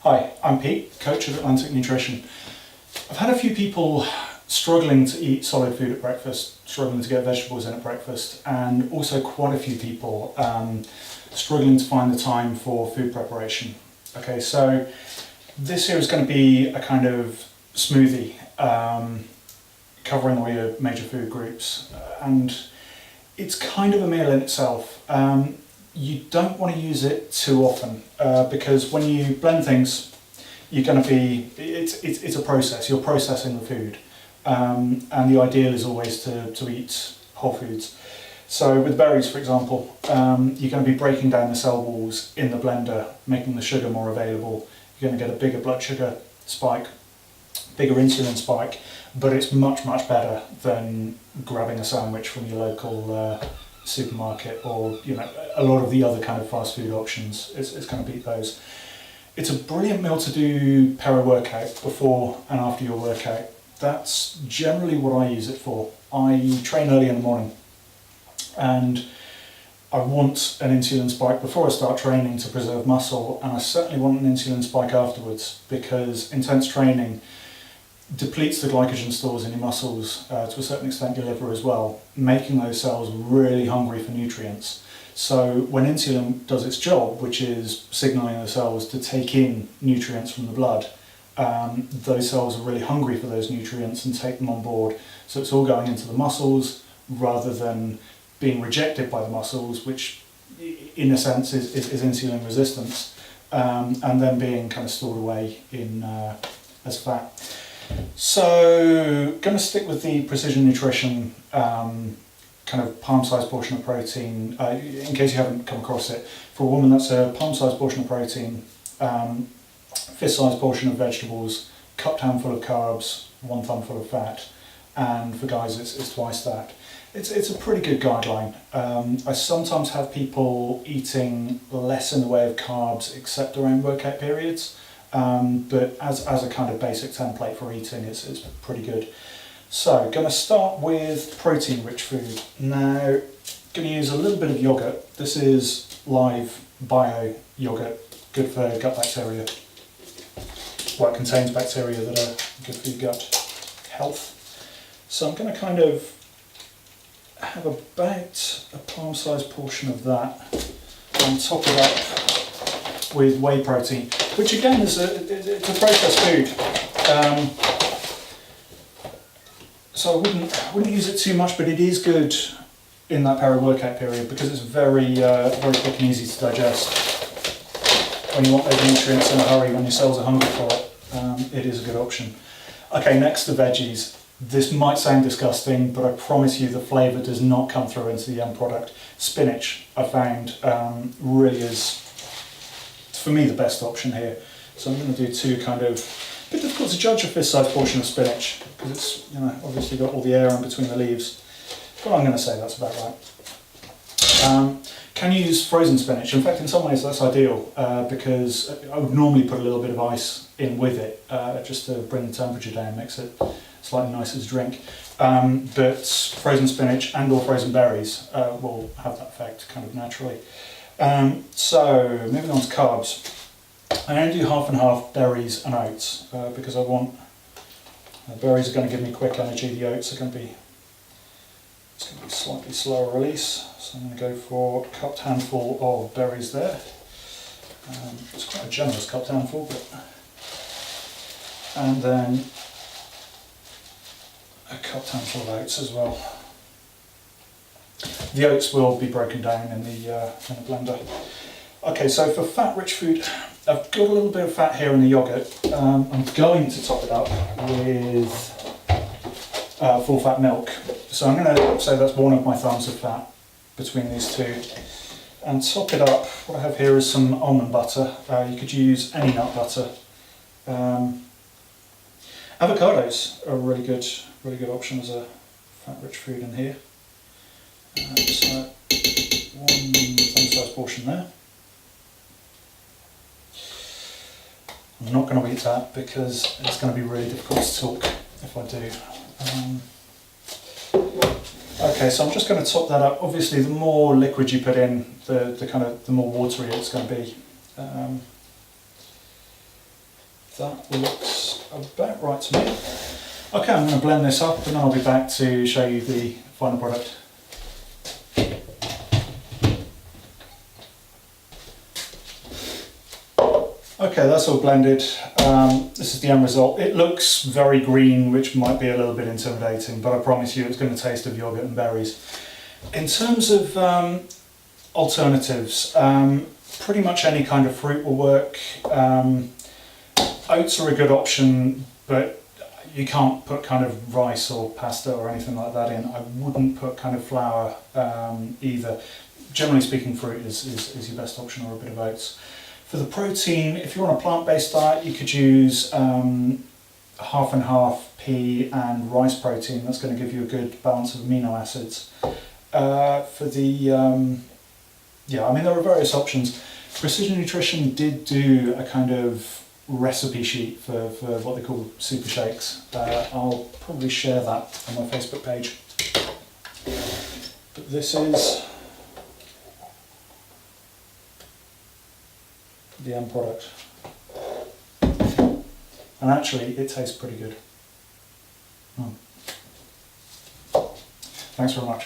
Hi, I'm Pete, coach of Atlantic Nutrition. I've had a few people struggling to eat solid food at breakfast, struggling to get vegetables in at breakfast, and also quite a few people struggling to find the time for food preparation. Okay, so this here is going to be a kind of smoothie covering all your major food groups, and it's kind of a meal in itself. You don't want to use it too often because when you blend things, you're going to be, it's a process, you're processing the food, and the ideal is always to eat whole foods. So with berries, for example, you're going to be breaking down the cell walls in the blender, making the sugar more available. You're going to get a bigger blood sugar spike, bigger insulin spike, but it's much better than grabbing a sandwich from your local supermarket, or a lot of the other kind of fast food options. It's going to beat those. It's a brilliant meal to do peri-workout, before and after your workout. That's generally what I use it for. I train early in the morning and I want an insulin spike before I start training to preserve muscle, and I certainly want an insulin spike afterwards because intense training depletes the glycogen stores in your muscles, to a certain extent your liver as well, making those cells really hungry for nutrients. So when insulin does its job, which is signalling the cells to take in nutrients from the blood, those cells are really hungry for those nutrients and take them on board. So it's all going into the muscles rather than being rejected by the muscles, which in a sense is insulin resistance, and then being kind of stored away in as fat. So, going to stick with the precision nutrition kind of palm-sized portion of protein. In case you haven't come across it, for a woman that's a palm-sized portion of protein, fist-sized portion of vegetables, cupped handful of carbs, 1 thumbful of fat, and for guys it's twice that. It's a pretty good guideline. I sometimes have people eating less in the way of carbs except around workout periods. But as a kind of basic template for eating, it's pretty good. So, going to start with protein-rich food. Now, going to use a little bit of yogurt. This is live bio yogurt, good for gut bacteria. Well, it contains bacteria that are good for your gut health. So I'm going to kind of have about a palm-sized portion of that and top it up with whey protein, which again it's a processed food. So I wouldn't use it too much, but it is good in that peri-workout period because it's very quick and easy to digest. When you want those nutrients in a hurry, when your cells are hungry for it, it is a good option. Okay, next the veggies. This might sound disgusting, but I promise you the flavour does not come through into the end product. Spinach, I found, really is, for me, the best option here. So I'm going to do two kind of, a bit difficult to judge a fist-sized portion of spinach because it's obviously got all the air in between the leaves, but I'm going to say that's about right. Can you use frozen spinach? In fact, in some ways that's ideal because I would normally put a little bit of ice in with it just to bring the temperature down, makes it slightly nicer to drink. But frozen spinach and or frozen berries will have that effect kind of naturally. So moving on to carbs. I'm going to do half and half berries and oats because I want, berries are going to give me quick energy, the oats are going to be, it's going to be slightly slower release. So I'm going to go for a cupped handful of berries there. It's quite a generous cupped handful, and then a cupped handful of oats as well. The oats will be broken down in the blender. Okay, so for fat-rich food, I've got a little bit of fat here in the yogurt. I'm going to top it up with full-fat milk. So I'm going to say that's one of my thumbs of fat between these two. And top it up, what I have here is some almond butter. You could use any nut butter. Avocados are a really good option as a fat-rich food in here. So 1 thumb-sized portion there. I'm not going to eat that because it's going to be really difficult to talk if I do. Okay, so I'm just going to top that up. Obviously, the more liquid you put in, the more watery it's going to be. That looks about right to me. Okay, I'm going to blend this up and then I'll be back to show you the final product. Okay, that's all blended. This is the end result. It looks very green, which might be a little bit intimidating, but I promise you it's going to taste of yogurt and berries. In terms of alternatives, pretty much any kind of fruit will work. Oats are a good option, but you can't put kind of rice or pasta or anything like that in. I wouldn't put kind of flour either. Generally speaking, fruit is your best option, or a bit of oats. For the protein, if you're on a plant-based diet, you could use half and half pea and rice protein. That's going to give you a good balance of amino acids. For the, yeah, I mean, there are various options. Precision Nutrition did do a kind of recipe sheet for what they call super shakes. I'll probably share that on my Facebook page. But this is the end product. And actually, it tastes pretty good. Thanks very much.